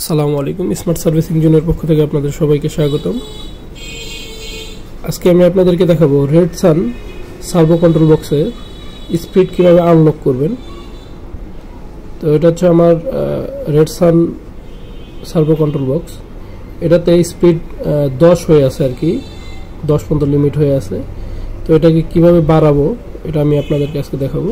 আসসালামু আলাইকুম। Smart service engineer পক্ষ থেকে আপনাদের সবাইকে স্বাগতম। আজকে আমি আপনাদেরকে দেখাবো রেডসান সার্ভো কন্ট্রোল বক্সে স্পিড কিভাবে আনলক করবেন। তো এটা হচ্ছে আমার রেডসান সার্ভো কন্ট্রোল বক্স। এটাতে স্পিড 10 হয়ে আছে আর কি, 10 পর্যন্ত লিমিট হয়ে আছে। তো এটাকে কিভাবে বাড়াবো এটা আমি আপনাদেরকে আজকে দেখাবো।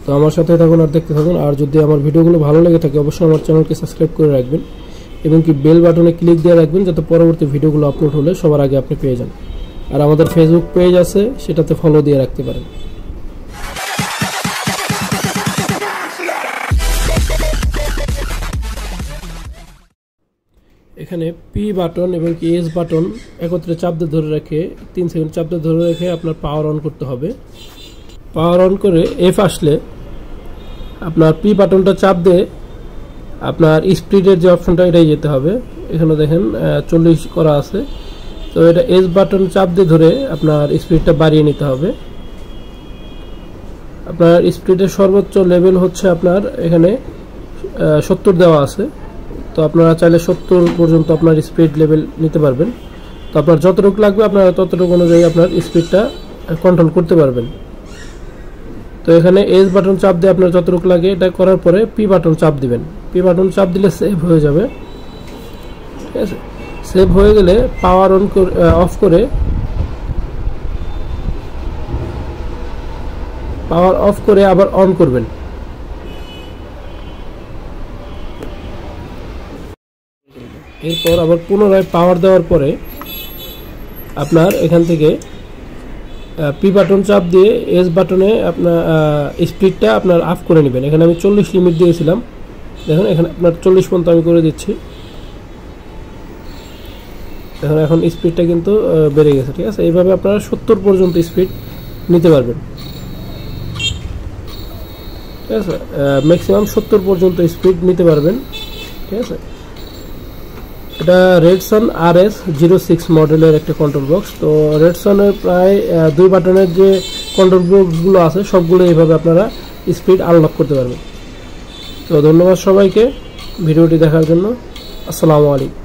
তো আমার সাথে থাকুন আর দেখতে থাকুন। আর যদি আমার ভিডিওগুলো ভালো লেগে থাকে অবশ্যই আমার চ্যানেলকে সাবস্ক্রাইব করে রাখবেন এবং কি বেল বাটনে ক্লিক দিয়ে রাখবেন যাতে পরবর্তী ভিডিওগুলো আপলোড হলে সবার আগে আপনি পেয়ে যান। আর আমাদের ফেসবুক পেজ আছে, সেটাতে ফলো দিয়ে রাখতে পারেন। এখানে পি বাটন এবং কি এস বাটন একত্রে চাপ দিয়ে ধরে রেখে 3 সেকেন্ড চাপ দিয়ে ধরে রেখে আপনার পাওয়ার অন করতে হবে। পাওয়ার অন করে এফ আসলে আপনার পি বাটনটা চাপ দিয়ে আপনার স্পিডের যে অপশনটা এটাই যেতে হবে। এখানে দেখেন 40 করা আছে। তো এটা এস বাটন চাপ দিয়ে ধরে আপনার স্পিডটা বাড়িয়ে নিতে হবে। আপনার স্পিডের সর্বোচ্চ লেভেল হচ্ছে আপনার এখানে 70 দেওয়া আছে। তো আপনারা চাইলে 70 পর্যন্ত আপনার স্পিড লেভেল নিতে পারবেন। তো আপনার যতটুকু লাগবে আপনারা ততটুকু অনুযায়ী আপনার স্পিডটা কন্ট্রোল করতে পারবেন। তো এখানে এস বাটন চাপ দিয়ে আপনার যতটুকু লাগে এটা করার পরে পি বাটন চাপ দিবেন। পি বাটন চাপ দিলে সেভ হয়ে যাবে, ঠিক আছে। সেভ হয়ে গেলে পাওয়ার অন অফ করে পাওয়ার অফ করে আবার অন করবেন। এরপর আবার পুনরায় পাওয়ার দেওয়ার পরে আপনার এখান থেকে পি বাটন চাপ দিয়ে এস বাটনে আপনার স্পিডটা আপনার অফ করে নেবেন। এখানে আমি 40 লিমিট দিয়েছিলাম, দেখুন এখানে আপনার 40 পর্যন্ত আমি করে দিচ্ছি। দেখুন এখন স্পিডটা কিন্তু বেড়ে গেছে, ঠিক আছে। এইভাবে আপনারা 70 পর্যন্ত স্পিড নিতে পারবেন, ঠিক আছে। ম্যাক্সিমাম 70 পর্যন্ত স্পিড নিতে পারবেন, ঠিক আছে। এটা রেডসান RS06 মডেলের একটা কন্ট্রোল বক্স। তো রেডসানের প্রায় 2 বাটনের যে কন্ট্রোল বক্সগুলো আছে সবগুলো এইভাবে আপনারা স্পিড আনলক করতে পারবেন। তো ধন্যবাদ সবাইকে ভিডিওটি দেখার জন্য। আসসালামু আলাইকুম।